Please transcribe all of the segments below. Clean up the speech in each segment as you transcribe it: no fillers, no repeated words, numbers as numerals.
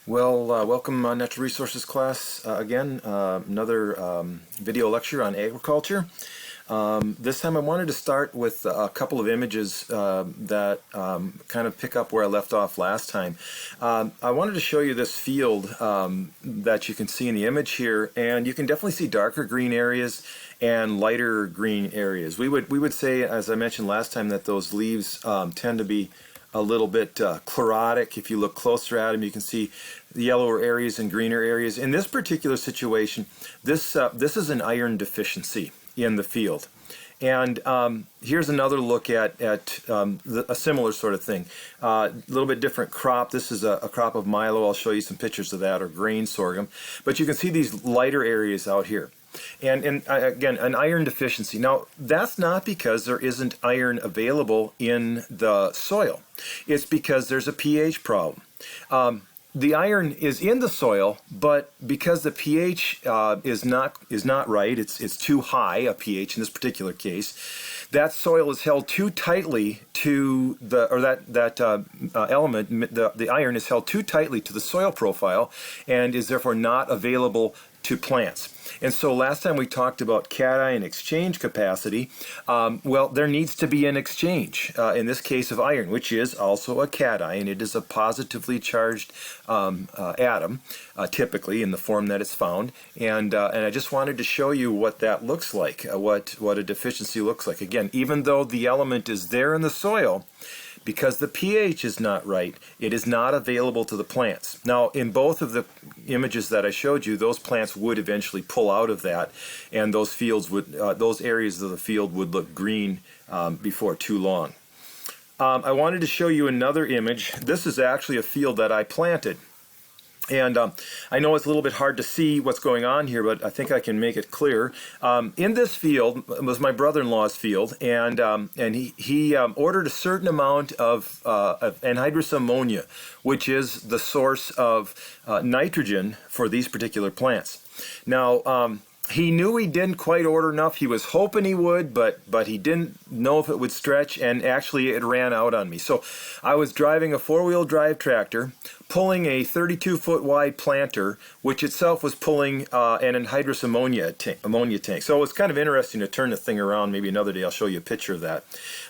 Welcome Natural Resources class again. Another video lecture on agriculture. This time I wanted to start with a couple of images that kind of pick up where I left off last time. I wanted to show you this field that you can see in the image here, and you can definitely see darker green areas and lighter green areas. We would say, as I mentioned last time, that those leaves tend to be a little bit chlorotic. If you look closer at them, you can see the yellower areas and greener areas. In this particular situation, this is an iron deficiency in the field. And here's another look at a similar sort of thing. A little bit different crop. This is a crop of milo. I'll show you some pictures of that, or grain sorghum. But you can see these lighter areas out here. And again, an iron deficiency. Now, that's not because there isn't iron available in the soil. It's because there's a pH problem. The iron is in the soil, but because the pH is not right, it's too high a pH in this particular case. That soil is held too tightly to the element. The iron is held too tightly to the soil profile, and is therefore not available to plants. And so last time we talked about cation exchange capacity. Well, there needs to be an exchange, in this case of iron, which is also a cation. It is a positively charged atom, typically in the form that it's found. And I just wanted to show you what that looks like, what a deficiency looks like. Again, even though the element is there in the soil, because the pH is not right, it is not available to the plants. Now, in both of the images that I showed you, those plants would eventually pull out of that, and those fields would, those areas of the field would look green before too long. I wanted to show you another image. This is actually a field that I planted. And I know it's a little bit hard to see what's going on here, but I think I can make it clear. In this field was my brother-in-law's field, and he ordered a certain amount of anhydrous ammonia, which is the source of nitrogen for these particular plants. Now, he knew he didn't quite order enough. He was hoping he would, but he didn't know if it would stretch, and actually it ran out on me. So I was driving a four-wheel drive tractor, pulling a 32-foot wide planter, which itself was pulling an anhydrous ammonia tank. So it was kind of interesting to turn the thing around. Maybe another day I'll show you a picture of that.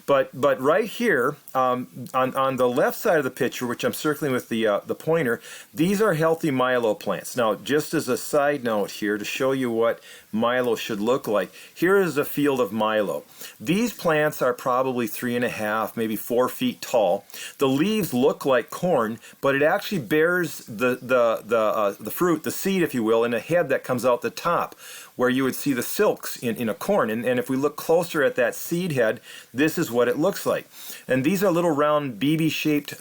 But right here, on the left side of the picture, which I'm circling with the pointer, these are healthy milo plants. Now, just as a side note here, to show you what milo should look like, here is a field of milo. These plants are probably 3.5, maybe 4 feet tall. The leaves look like corn, but it actually bears the fruit, the seed, if you will, in a head that comes out the top, where you would see the silks in a corn. And if we look closer at that seed head, this is what it looks like. And these are little round BB-shaped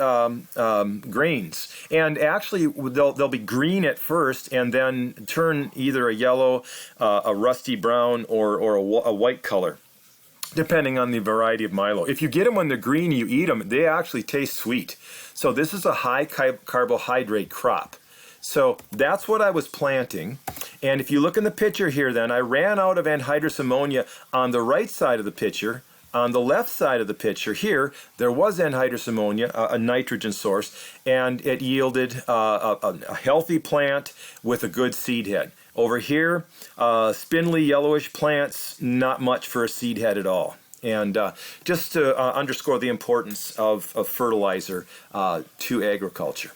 grains. And actually, they'll be green at first and then turn either a yellow, a rusty brown, or a white color, depending on the variety of milo. If you get them when they're green, you eat them, they actually taste sweet. So this is a high carbohydrate crop. So that's what I was planting. And if you look in the picture here, then I ran out of anhydrous ammonia on the right side of the picture. On the left side of the picture here, there was anhydrous ammonia, a nitrogen source, and it yielded a healthy plant with a good seed head. Over here, spindly yellowish plants, not much for a seed head at all. And just to underscore the importance of fertilizer to agriculture.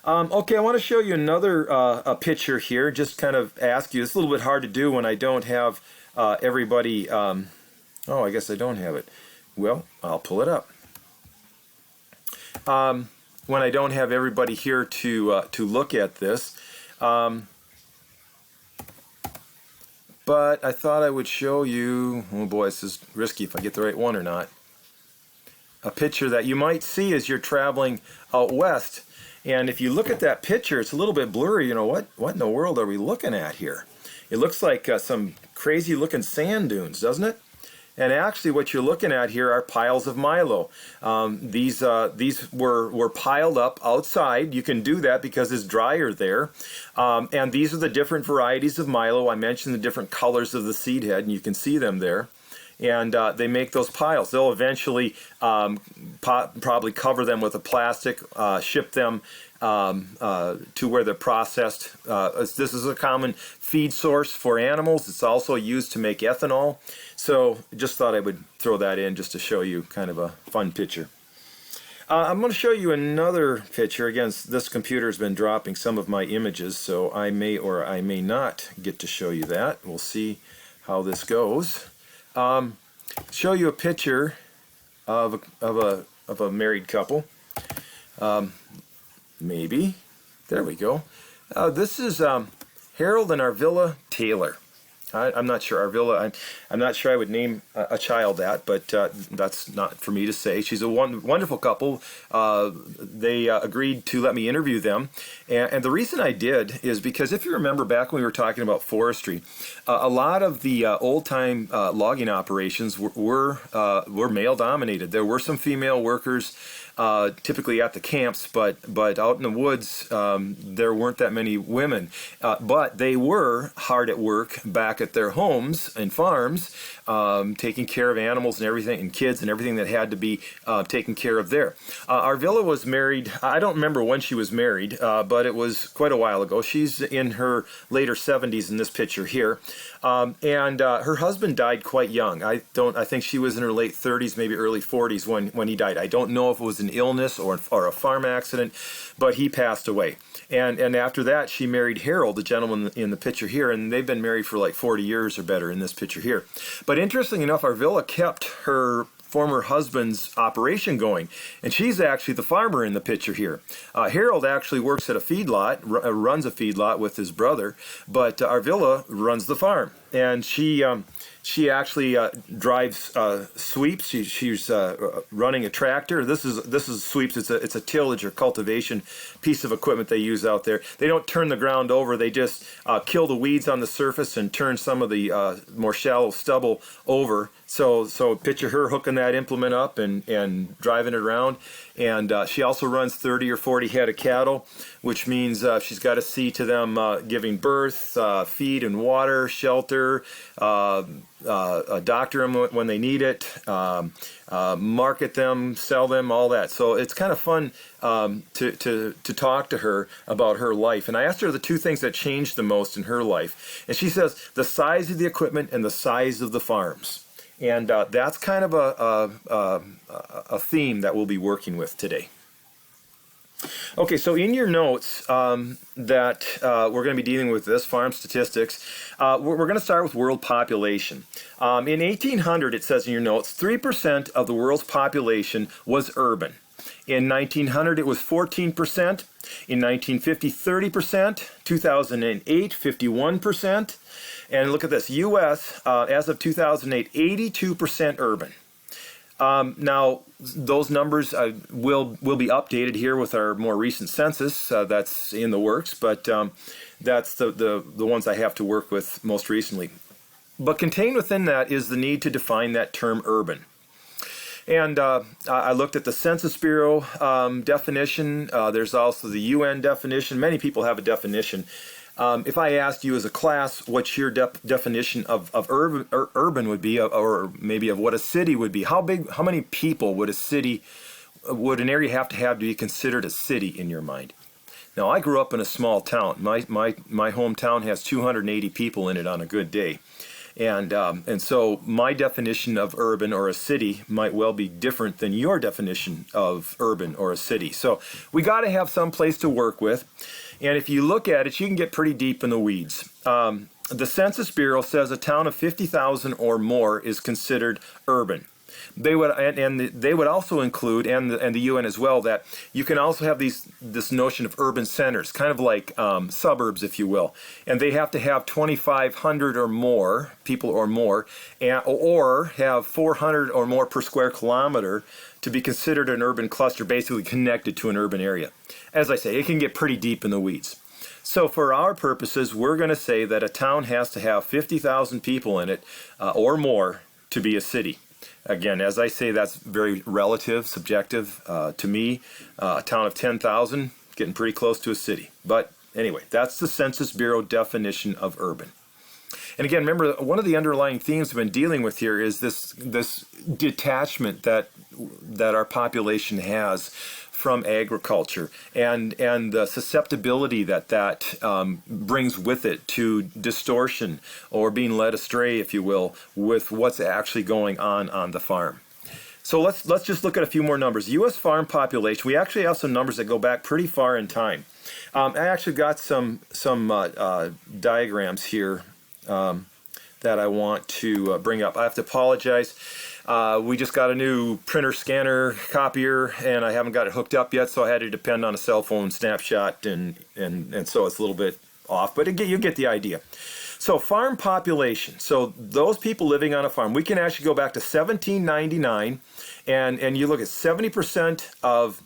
Okay, I want to show you another a picture here, just kind of ask you. It's a little bit hard to do when I don't have everybody. Oh, I guess I don't have it. Well, I'll pull it up. When I don't have everybody here to look at this. But I thought I would show you, oh boy, this is risky if I get the right one or not, a picture that you might see as you're traveling out west. And if you look at that picture, it's a little bit blurry. You know, what in the world are we looking at here? It looks like some crazy looking sand dunes, doesn't it? And actually what you're looking at here are piles of milo. These were piled up outside. You can do that because it's drier there. And these are the different varieties of milo. I mentioned the different colors of the seed head, and you can see them there. And they make those piles. They'll eventually probably cover them with a plastic, ship them to where they're processed. This is a common feed source for animals. It's also used to make ethanol. So just thought I would throw that in just to show you kind of a fun picture. I'm going to show you another picture. Again, this computer has been dropping some of my images, so I may or I may not get to show you that. We'll see how this goes. Show you a picture of a married couple. Maybe. There we go. This is Harold and Arvilla Taylor. I'm not sure. Arvilla, I'm not sure I would name a child that, but that's not for me to say. She's a wonderful couple. They agreed to let me interview them. And the reason I did is because if you remember back when we were talking about forestry, a lot of the old-time logging operations were male-dominated. There were some female workers typically at the camps, but out in the woods there weren't that many women. But they were hard at work back at their homes and farms, taking care of animals and everything, and kids and everything that had to be taken care of there. Arvilla was married. I don't remember when she was married, but it was quite a while ago. She's in her later 70s in this picture here. And her husband died quite young. I think she was in her late 30s, maybe early 40s when he died. I don't know if it was an illness or a farm accident, but he passed away. And after that, she married Harold, the gentleman in the picture here, and they've been married for like 40 years or better in this picture here. But interestingly enough, Arvilla kept her former husband's operation going, and she's actually the farmer in the picture here. Harold actually works at a feedlot, runs a feedlot with his brother, but Arvilla runs the farm, and she actually drives sweeps. She's running a tractor. This is sweeps. It's a tillage or cultivation piece of equipment they use out there. They don't turn the ground over. They just kill the weeds on the surface and turn some of the more shallow stubble over. So picture her hooking that implement up and driving it around. And she also runs 30 or 40 head of cattle, which means she's got to see to them giving birth, feed and water, shelter, doctor them when they need it, market them, sell them, all that. So it's kind of fun to talk to her about her life. And I asked her the two things that changed the most in her life. And she says the size of the equipment and the size of the farms. And that's kind of a theme that we'll be working with today. Okay, so in your notes that we're going to be dealing with this, farm statistics, we're going to start with world population. In 1800, it says in your notes, 3% of the world's population was urban. In 1900, it was 14%. In 1950, 30%. 2008, 51%. And look at this, U.S., as of 2008, 82% urban. Now, those numbers will be updated here with our more recent census. That's in the works, but that's the ones I have to work with most recently. But contained within that is the need to define that term urban. And I looked at the Census Bureau definition. There's also the UN definition. Many people have a definition. If I asked you as a class what your definition of urban would be, or maybe of what a city would be, how many people would an area have to be considered a city in your mind? Now, I grew up in a small town. My hometown has 280 people in it on a good day. And so my definition of urban or a city might well be different than your definition of urban or a city. So we got to have some place to work with. And if you look at it, you can get pretty deep in the weeds. The Census Bureau says a town of 50,000 or more is considered urban. They would, and they would also include, and the UN as well, that you can also have this notion of urban centers, kind of like suburbs, if you will, and they have to have 2,500 or more people or more, or have 400 or more per square kilometer to be considered an urban cluster, basically connected to an urban area. As I say, it can get pretty deep in the weeds. So for our purposes, we're going to say that a town has to have 50,000 people in it or more to be a city. Again, as I say, that's very relative, subjective. To me, a town of 10,000, getting pretty close to a city. But anyway, that's the Census Bureau definition of urban. And again, remember, one of the underlying themes we've been dealing with here is this detachment that our population has from agriculture, and the susceptibility that brings with it to distortion or being led astray, if you will, with what's actually going on the farm. So let's just look at a few more numbers. U.S. farm population. We actually have some numbers that go back pretty far in time. I actually got some diagrams here that I want to bring up. I have to apologize. We just got a new printer, scanner, copier, and I haven't got it hooked up yet, so I had to depend on a cell phone snapshot, and so it's a little bit off, but you get the idea. So farm population. So those people living on a farm, we can actually go back to 1799, and you look at 70% of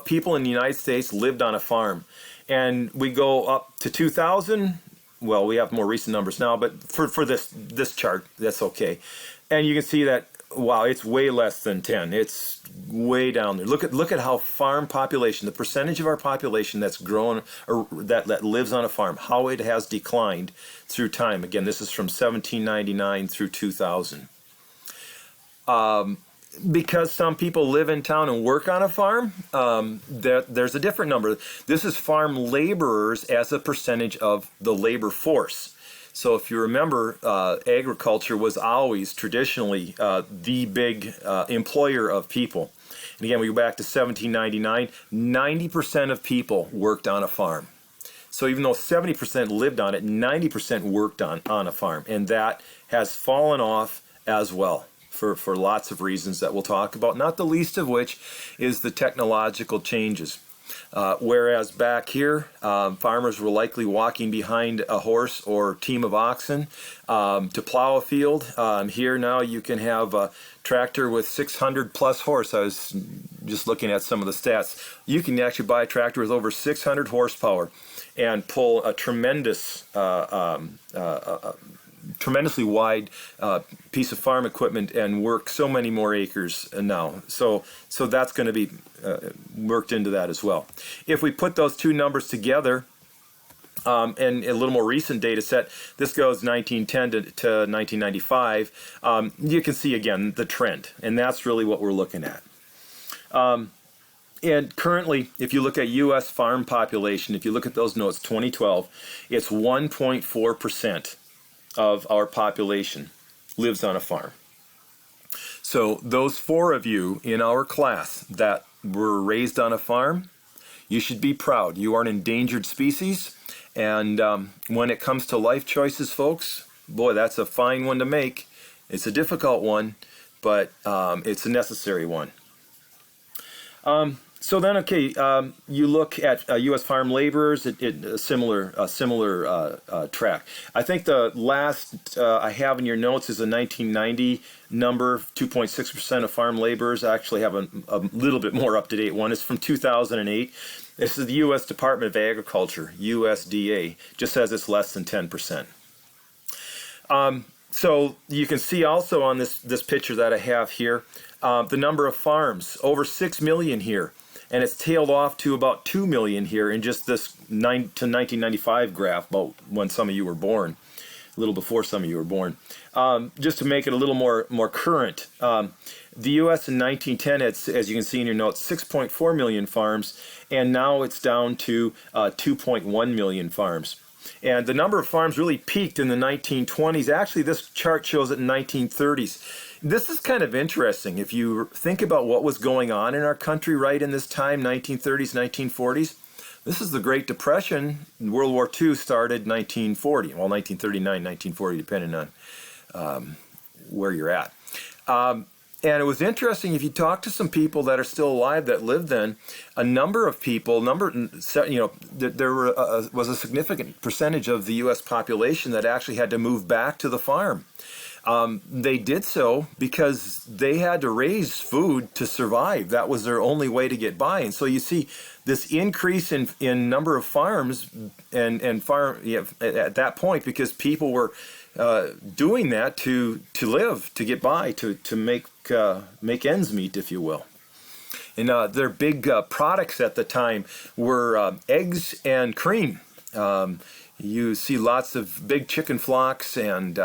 people in the United States lived on a farm. And we go up to 2000. Well, we have more recent numbers now, but for this chart, that's okay. And you can see that, wow, it's way less than 10. It's way down there. Look at how farm population, the percentage of our population that's grown or that lives on a farm, how it has declined through time. Again, this is from 1799 through 2000. Because some people live in town and work on a farm, there's a different number. This is farm laborers as a percentage of the labor force. So if you remember, agriculture was always traditionally the big employer of people. And again, we go back to 1799, 90% of people worked on a farm. So even though 70% lived on it, 90% worked on a farm. And that has fallen off as well for lots of reasons that we'll talk about, not the least of which is the technological changes. Whereas back here, farmers were likely walking behind a horse or team of oxen to plow a field. Here now you can have a tractor with 600 plus horse. I was just looking at some of the stats. You can actually buy a tractor with over 600 horsepower and pull a tremendously wide piece of farm equipment and work so many more acres now. So that's going to be worked into that as well. If we put those two numbers together, and a little more recent data set, this goes 1910 to 1995, you can see again the trend, and that's really what we're looking at. And currently, if you look at U.S. farm population, if you look at those notes, 2012, it's 1.4% of our population lives on a farm. So those 4 of you in our class that were raised on a farm, you should be proud. You are an endangered species, and when it comes to life choices, folks, boy, that's a fine one to make. It's a difficult one, but it's a necessary one. So then, okay, you look at U.S. farm laborers, a similar track. I think the last I have in your notes is a 1990 number. 2.6% of farm laborers. I actually have a little bit more up-to-date one. It's from 2008. This is the U.S. Department of Agriculture, USDA. Just says it's less than 10%. So you can see also on this picture that I have here, the number of farms, over 6 million here. And it's tailed off to about 2 million here in just this 1995 graph, about when some of you were born, a little before some of you were born. Just to make it a little more current, the U.S. in 1910, as you can see in your notes, 6.4 million farms, and now it's down to 2.1 million farms. And the number of farms really peaked in the 1920s. Actually, this chart shows it in 1930s. This is kind of interesting. If you think about what was going on in our country right in this time, 1930s, 1940s, this is the Great Depression. World War II started 1940, well, 1939, 1940, depending on where you're at. And it was interesting, if you talk to some people that are still alive that lived then, a number of people, there was a significant percentage of the U.S. population that actually had to move back to the farm. They did so because they had to raise food to survive. That was their only way to get by. And so you see this increase in number of farms and farm at that point, because people were doing that to live, to get by, to make ends meet, if you will. And their big products at the time were eggs and cream. You see lots of big chicken flocks and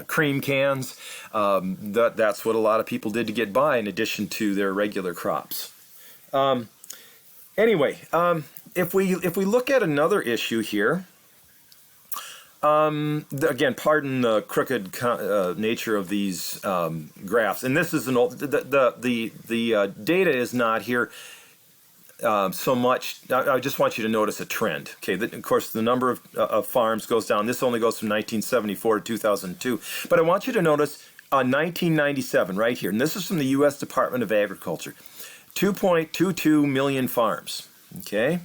cream cans. That's what a lot of people did to get by, in addition to their regular crops. Anyway, if we look at another issue here, again, pardon the crooked nature of these graphs, and this is an old. The data is not here so much. I just want you to notice a trend. Okay, of course, the number of farms goes down. This only goes from 1974 to 2002, but I want you to notice 1997 right here, and this is from the U.S. Department of Agriculture. 2.22 million farms. Okay,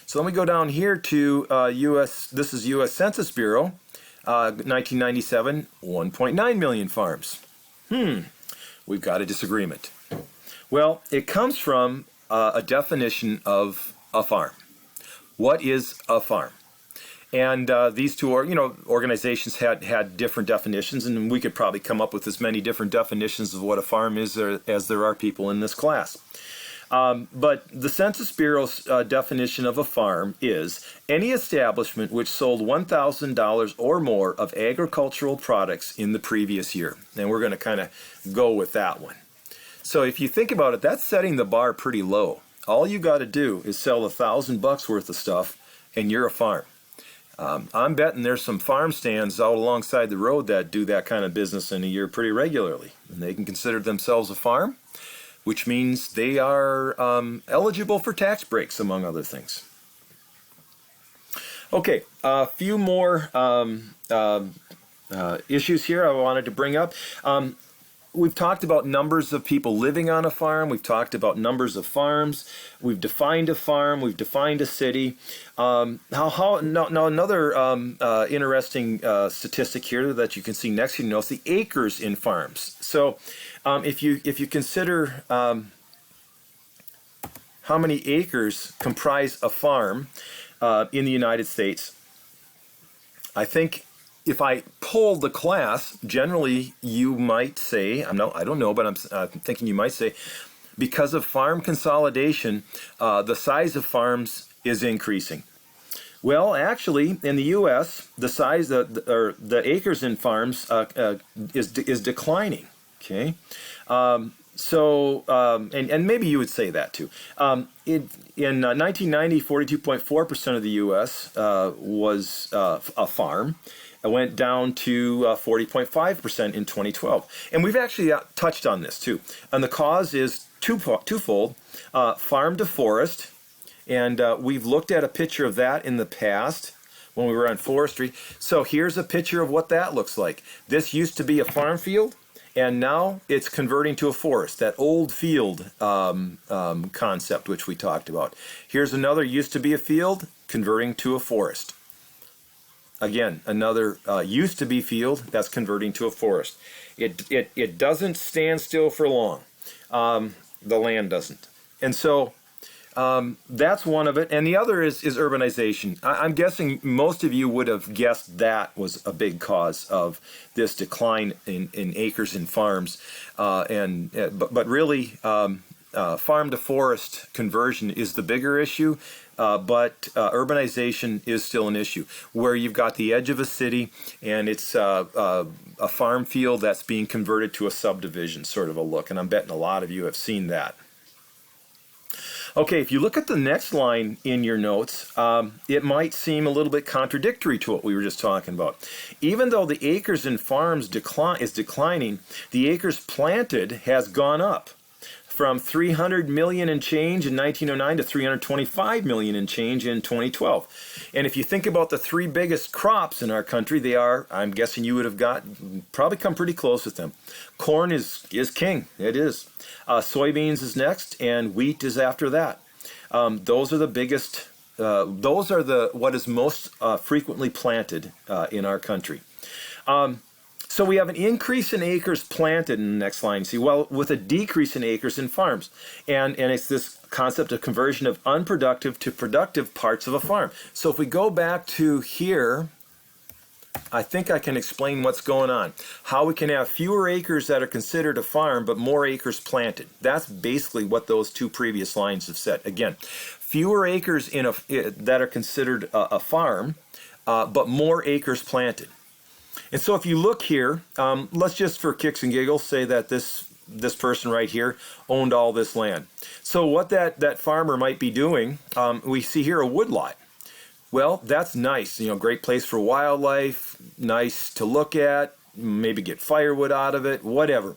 so let me go down here to U.S. This is U.S. Census Bureau, 1997, 1.9 million farms. We've got a disagreement. Well, it comes from a definition of a farm. What is a farm? And these two are, organizations had different definitions, and we could probably come up with as many different definitions of what a farm is as there are people in this class. But the Census Bureau's definition of a farm is any establishment which sold $1,000 or more of agricultural products in the previous year. And we're going to kind of go with that one. So if you think about it, that's setting the bar pretty low. All you got to do is sell $1,000 worth of stuff, and you're a farm. I'm betting there's some farm stands out alongside the road that do that kind of business in a year pretty regularly. And they can consider themselves a farm, which means they are eligible for tax breaks, among other things. Okay, a few more issues here I wanted to bring up. We've talked about numbers of people living on a farm. We've talked about numbers of farms. We've defined a farm. We've defined a city. Now another interesting statistic here that you can see next to you is the acres in farms. So if you consider how many acres comprise a farm in the United States, I think if I polled the class, generally you might say, I don't know, but I'm thinking you might say, because of farm consolidation, the size of farms is increasing. Well, actually, in the U.S., the size the acres in farms is declining. Okay, and maybe you would say that too. In 1990, 42.4% of the U.S. Was a farm. It went down to 40.5% in 2012. And we've actually touched on this too. And the cause is twofold, farm to forest. And we've looked at a picture of that in the past when we were on forestry. So here's a picture of what that looks like. This used to be a farm field, and now it's converting to a forest, that old field concept which we talked about. Here's another used to be a field, converting to a forest. Again, another used to be field that's converting to a forest. It doesn't stand still for long. The land doesn't. And so that's one of it. And the other is urbanization. I'm guessing most of you would have guessed that was a big cause of this decline in acres and farms. But really, farm to forest conversion is the bigger issue. But urbanization is still an issue, where you've got the edge of a city and it's a farm field that's being converted to a subdivision sort of a look. And I'm betting a lot of you have seen that. Okay, if you look at the next line in your notes, it might seem a little bit contradictory to what we were just talking about. Even though the acres in farms is declining, the acres planted has gone up from 300 million and change in 1909 to 325 million and change in 2012. And if you think about the three biggest crops in our country, they are, I'm guessing you would have probably come pretty close with them. Corn is king, it is. Soybeans is next, and wheat is after that. Those are the biggest, what is most frequently planted in our country. So we have an increase in acres planted in the next line. See, well, with a decrease in acres in farms. And it's this concept of conversion of unproductive to productive parts of a farm. So if we go back to here, I think I can explain what's going on. How we can have fewer acres that are considered a farm, but more acres planted. That's basically what those two previous lines have said. Again, fewer acres that are considered a farm, but more acres planted. And so if you look here, let's just for kicks and giggles say that this this person right here owned all this land. So what that farmer might be doing, we see here a woodlot. Well, that's nice, great place for wildlife, nice to look at, maybe get firewood out of it, whatever.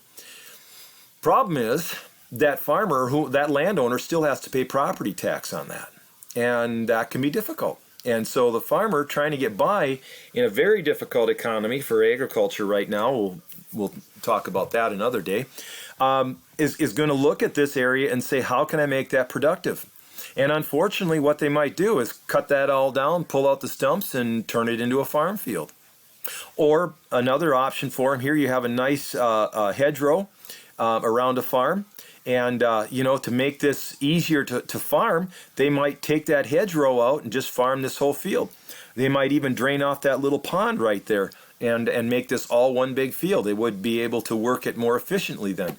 Problem is, that farmer, that landowner still has to pay property tax on that. And that can be difficult. And so the farmer trying to get by in a very difficult economy for agriculture right now, we'll talk about that another day, is going to look at this area and say, how can I make that productive? And unfortunately, what they might do is cut that all down, pull out the stumps, and turn it into a farm field. Or another option for them, here you have a nice hedgerow around a farm. And, to make this easier to farm, they might take that hedgerow out and just farm this whole field. They might even drain off that little pond right there and make this all one big field. They would be able to work it more efficiently then.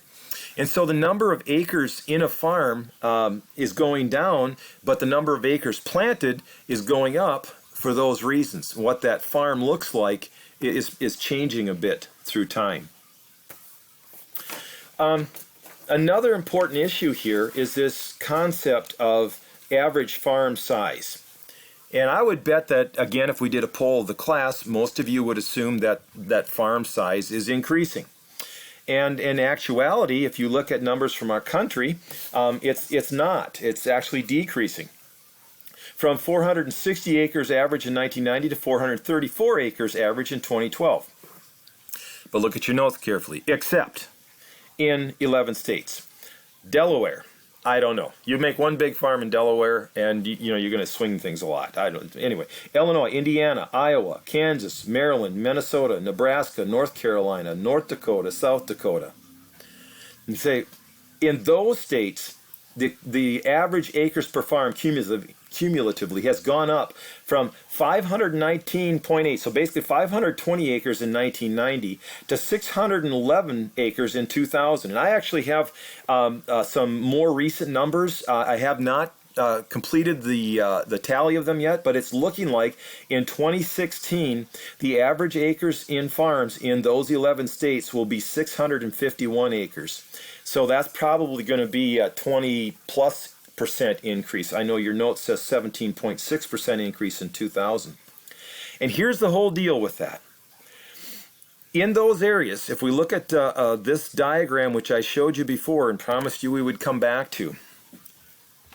And so the number of acres in a farm is going down, but the number of acres planted is going up for those reasons. What that farm looks like is changing a bit through time. Another important issue here is this concept of average farm size. And I would bet that, again, if we did a poll of the class, most of you would assume that farm size is increasing. And in actuality, if you look at numbers from our country, it's not. It's actually decreasing. From 460 acres average in 1990 to 434 acres average in 2012. But look at your notes carefully, except in 11 states. Delaware, I don't know. You make one big farm in Delaware and you're going to swing things a lot. Anyway, Illinois, Indiana, Iowa, Kansas, Maryland, Minnesota, Nebraska, North Carolina, North Dakota, South Dakota. And say, in those states, the average acres per farm cumulatively has gone up from 519.8, so basically 520 acres in 1990 to 611 acres in 2000. And I actually have some more recent numbers. I have not completed the tally of them yet, but it's looking like in 2016 the average acres in farms in those 11 states will be 651 acres. So that's probably going to be a 20+% increase. I know your note says 17.6% increase in 2000. And here's the whole deal with that. In those areas, if we look at this diagram which I showed you before and promised you we would come back to,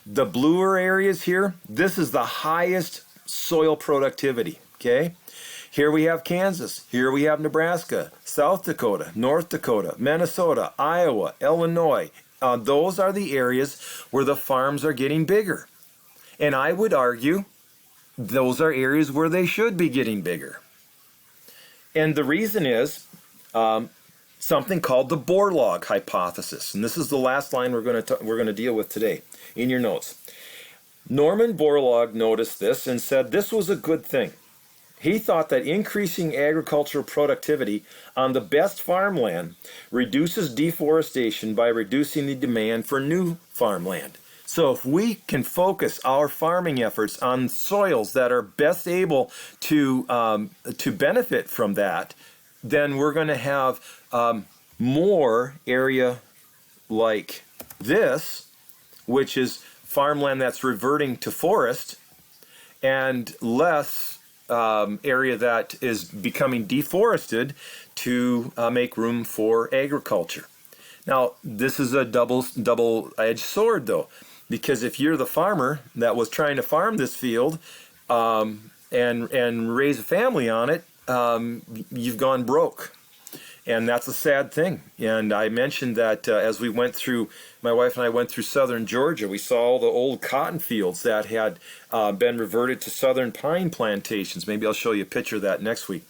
the bluer areas here, this is the highest soil productivity, okay? Here we have Kansas, here we have Nebraska, South Dakota, North Dakota, Minnesota, Iowa, Illinois. Those are the areas where the farms are getting bigger. And I would argue those are areas where they should be getting bigger. And the reason is something called the Borlaug hypothesis. And this is the last line we're going to deal with today in your notes. Norman Borlaug noticed this and said this was a good thing. He thought that increasing agricultural productivity on the best farmland reduces deforestation by reducing the demand for new farmland. So if we can focus our farming efforts on soils that are best able to benefit from that, then we're going to have more area like this, which is farmland that's reverting to forest, and less area that is becoming deforested to make room for agriculture. Now, this is a double-edged sword, though, because if you're the farmer that was trying to farm this field and raise a family on it, you've gone broke. And that's a sad thing. And I mentioned that as we went through, my wife and I went through southern Georgia, we saw all the old cotton fields that had been reverted to southern pine plantations. Maybe I'll show you a picture of that next week.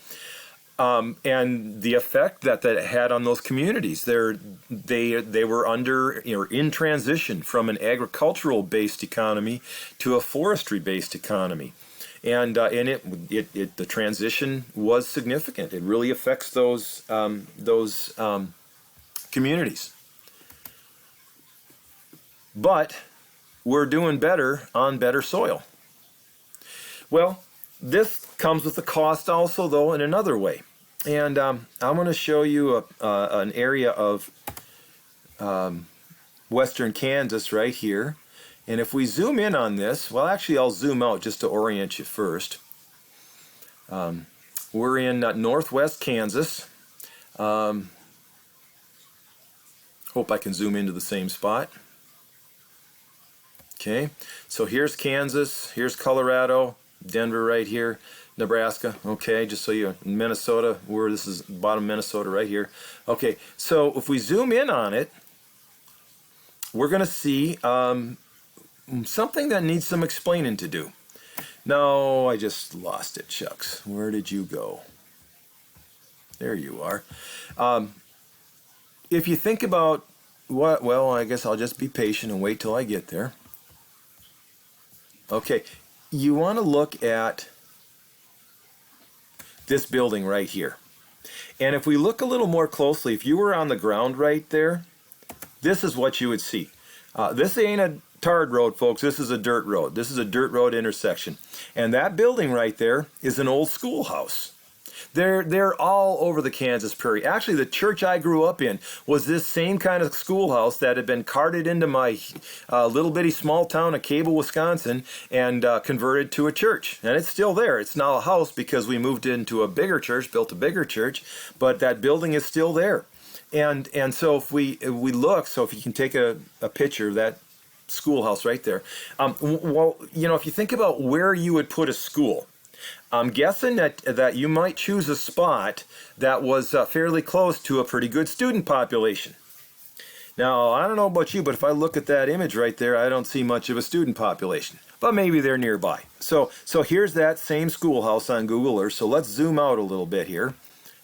And the effect that had on those communities. They were under, in transition from an agricultural-based economy to a forestry-based economy. And the transition was significant. It really affects those communities. But we're doing better on better soil. Well, this comes with a cost also, though, in another way. And I'm going to show you an area of western Kansas right here. And if we zoom in on this, well, actually I'll zoom out just to orient you first. We're in northwest Kansas. Hope I can zoom into the same spot. Okay, so here's Kansas, here's Colorado, Denver right here, Nebraska. Okay, just so you, Minnesota, where this is bottom Minnesota right here. Okay, so if we zoom in on it, we're going to see something that needs some explaining to do. No, I just lost it, shucks. Where did you go? There you are. If you think about what, well, I guess I'll just be patient and wait till I get there. Okay, you want to look at this building right here. And if we look a little more closely, if you were on the ground right there, this is what you would see. This ain't a tarred road, folks. This is a dirt road. This is a dirt road intersection. And that building right there is an old schoolhouse. They're all over the Kansas Prairie. Actually, the church I grew up in was this same kind of schoolhouse that had been carted into my little bitty small town of Cable, Wisconsin, and converted to a church. And it's still there. It's now a house because we moved into a bigger church, built a bigger church, but that building is still there. And so if we look, so if you can take a picture of that schoolhouse right there. Well, you know, if you think about where you would put a school, I'm guessing that you might choose a spot that was fairly close to a pretty good student population. Now, I don't know about you, but if I look at that image right there, I don't see much of a student population. But maybe they're nearby. So here's that same schoolhouse on Google Earth. So let's zoom out a little bit here.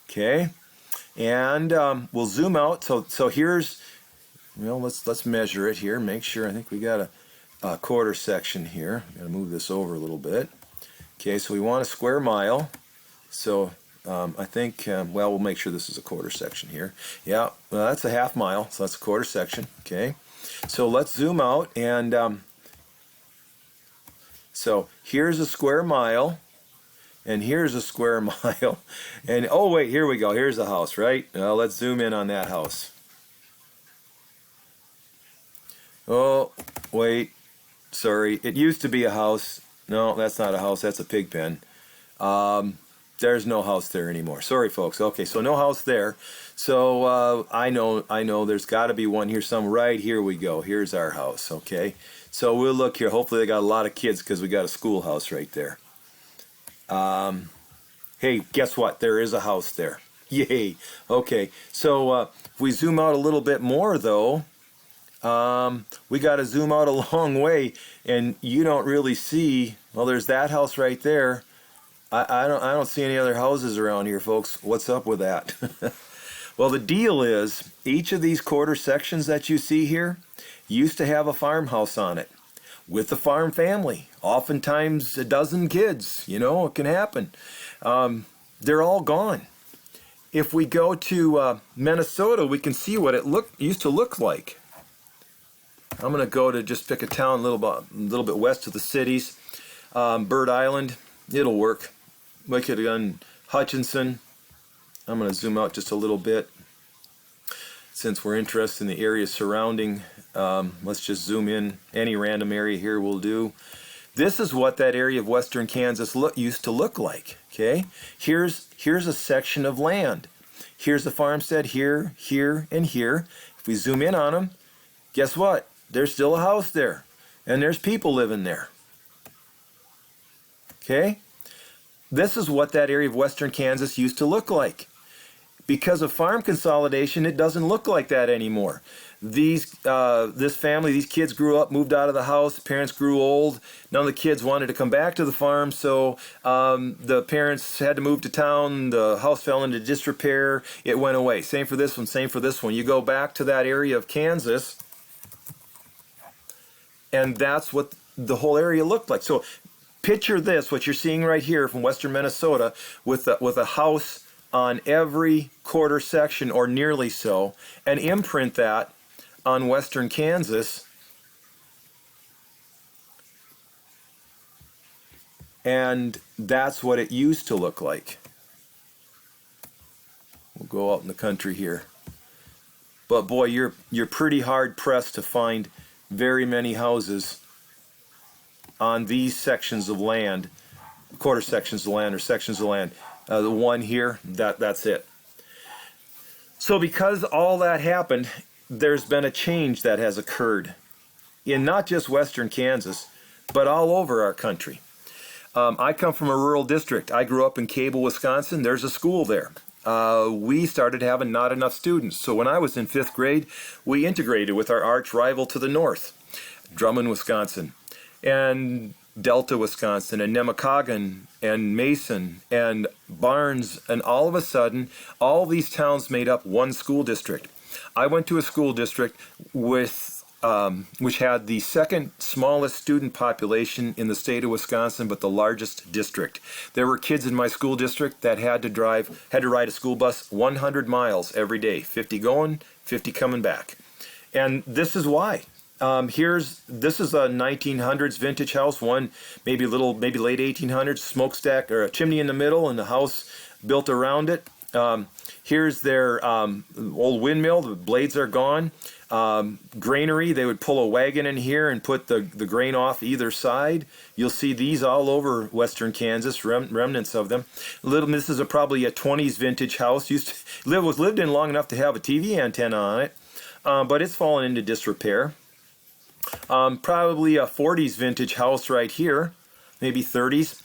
Okay. And we'll zoom out. So here's, well, let's measure it here. Make sure. I think we got a quarter section here. I'm going to move this over a little bit. Okay, so we want a square mile. So I think, well, we'll make sure this is a quarter section here. Yeah, well, that's a half mile, so that's a quarter section. Okay, so let's zoom out. And so here's a square mile. And here's a square mile. And oh, wait, here we go. Here's the house, right? Let's zoom in on that house. Oh, wait. Sorry. It used to be a house. No, that's not a house. That's a pig pen. There's no house there anymore. Sorry, folks. Okay, so no house there. So I know there's got to be one here somewhere. Right, here we go. Here's our house, okay? So we'll look here. Hopefully they got a lot of kids because we got a schoolhouse right there. Hey, guess what? There is a house there. Yay. Okay, so if we zoom out a little bit more, though, we got to zoom out a long way, and you don't really see. Well, there's that house right there. I don't see any other houses around here, folks. What's up with that? Well, the deal is each of these quarter sections that you see here used to have a farmhouse on it with the farm family. Oftentimes a dozen kids. You know, it can happen. They're all gone. If we go to Minnesota, we can see what it used to look like. I'm going to go to just pick a town a little bit west of the cities. Bird Island, it'll work. We could have done Hutchinson. I'm going to zoom out just a little bit. Since we're interested in the area surrounding, let's just zoom in. Any random area here will do. This is what that area of western Kansas used to look like. Okay, here's a section of land. Here's a farmstead here, here, and here. If we zoom in on them, guess what? There's still a house there, and there's people living there. Okay? This is what that area of western Kansas used to look like. Because of farm consolidation, it doesn't look like that anymore. This family, these kids grew up, moved out of the house, parents grew old. None of the kids wanted to come back to the farm, so the parents had to move to town. The house fell into disrepair. It went away. Same for this one, same for this one. You go back to that area of Kansas, and that's what the whole area looked like. So picture this, what you're seeing right here from western Minnesota, with a house on every quarter section, or nearly so, and imprint that on western Kansas, and that's what it used to look like. We'll go out in the country here. but boy, you're pretty hard pressed to find very many houses on these sections of land, quarter sections of land or sections of land. The one here, that's it. So because all that happened, there's been a change that has occurred in not just western Kansas, but all over our country. I come from a rural district. I grew up in Cable, Wisconsin. There's a school there. We started having not enough students. So when I was in 5th grade, we integrated with our arch rival to the north, Drummond, Wisconsin, and Delta, Wisconsin, and Nemacolin, and Mason, and Barnes, and all of a sudden, all these towns made up one school district. I went to a school district with which had the second smallest student population in the state of Wisconsin, but the largest district. There were kids in my school district that had to ride a school bus 100 miles every day, 50 going, 50 coming back. And this is why. This is a 1900s vintage house, one maybe late 1800s, smokestack or a chimney in the middle and the house built around it. Here's their old windmill. The blades are gone. Granary, they would pull a wagon in here and put the grain off either side. You'll see these all over western Kansas, remnants of them. This is probably a 20s vintage house. Was lived in long enough to have a TV antenna on it, but it's fallen into disrepair. Probably a 40s vintage house right here, maybe 30s.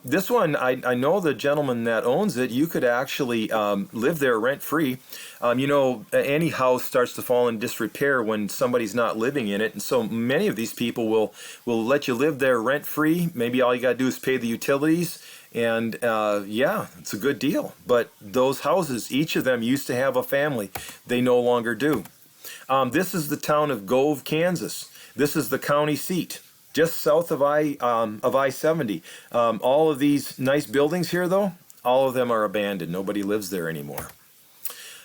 This one, I know the gentleman that owns it. You could actually live there rent-free. Any house starts to fall in disrepair when somebody's not living in it, and so many of these people will let you live there rent-free. Maybe all you got to do is pay the utilities, and yeah, it's a good deal. But those houses, each of them used to have a family. They no longer do. This is the town of Gove, Kansas. This is the county seat, just south of I-70. All of these nice buildings here, though, all of them are abandoned. Nobody lives there anymore.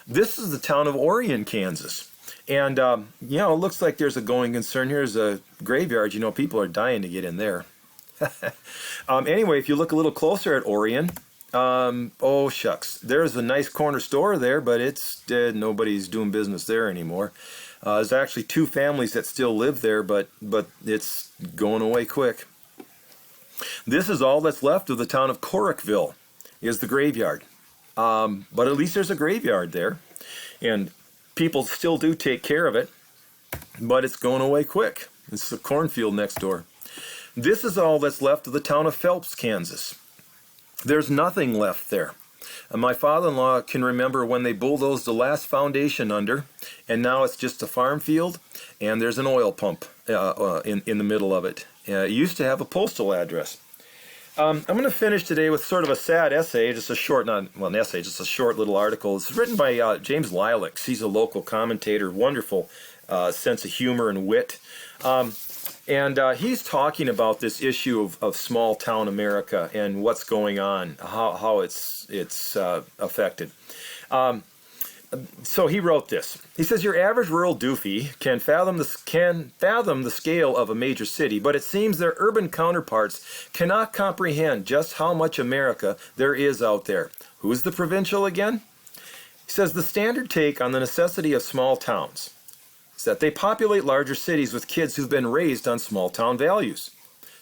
This is the town of Orion, Kansas. And, it looks like there's a going concern here. There's a graveyard. People are dying to get in there. Anyway, if you look a little closer at Orion, oh, shucks. There's a nice corner store there, but it's dead. Nobody's doing business there anymore. There's actually 2 families that still live there, but it's going away quick. This is all that's left of the town of Corrickville, is the graveyard. But at least there's a graveyard there, and people still do take care of it, but it's going away quick. It's a cornfield next door. This is all that's left of the town of Phelps, Kansas. There's nothing left there. My father-in-law can remember when they bulldozed the last foundation under, and now it's just a farm field, and there's an oil pump in the middle of it. It used to have a postal address. I'm going to finish today with sort of a sad essay, just a short little article. It's written by James Lilacs. He's a local commentator, wonderful sense of humor and wit. And he's talking about this issue of small town America and what's going on, how it's affected. So he wrote this. He says, your average rural doofy can fathom the scale of a major city, but it seems their urban counterparts cannot comprehend just how much America there is out there. Who's the provincial again? He says, the standard take on the necessity of small towns is that they populate larger cities with kids who've been raised on small town values.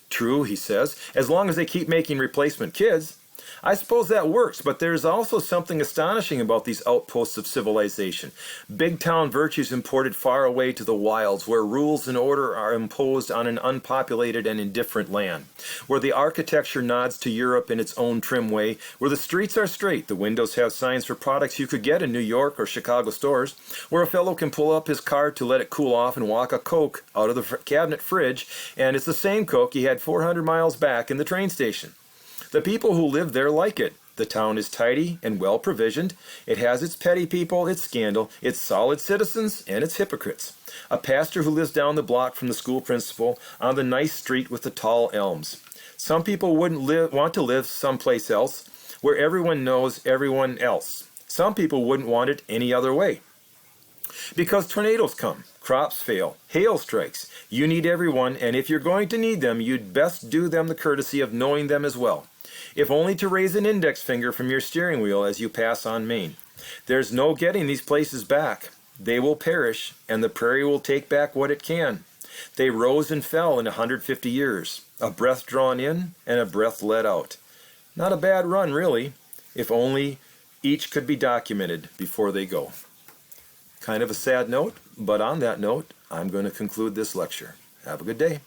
True, he says, as long as they keep making replacement kids. I suppose that works, but there's also something astonishing about these outposts of civilization. Big town virtues imported far away to the wilds, where rules and order are imposed on an unpopulated and indifferent land, where the architecture nods to Europe in its own trim way, where the streets are straight, the windows have signs for products you could get in New York or Chicago stores, where a fellow can pull up his car to let it cool off and walk a Coke out of the cabinet fridge, and it's the same Coke he had 400 miles back in the train station. The people who live there like it. The town is tidy and well provisioned. It has its petty people, its scandal, its solid citizens, and its hypocrites. A pastor who lives down the block from the school principal on the nice street with the tall elms. Some people wouldn't want to live someplace else where everyone knows everyone else. Some people wouldn't want it any other way. Because tornadoes come, crops fail, hail strikes. You need everyone, and if you're going to need them, you'd best do them the courtesy of knowing them as well, if only to raise an index finger from your steering wheel as you pass on Main. There's no getting these places back. They will perish, and the prairie will take back what it can. They rose and fell in 150 years, a breath drawn in and a breath let out. Not a bad run, really, if only each could be documented before they go. Kind of a sad note, but on that note, I'm going to conclude this lecture. Have a good day.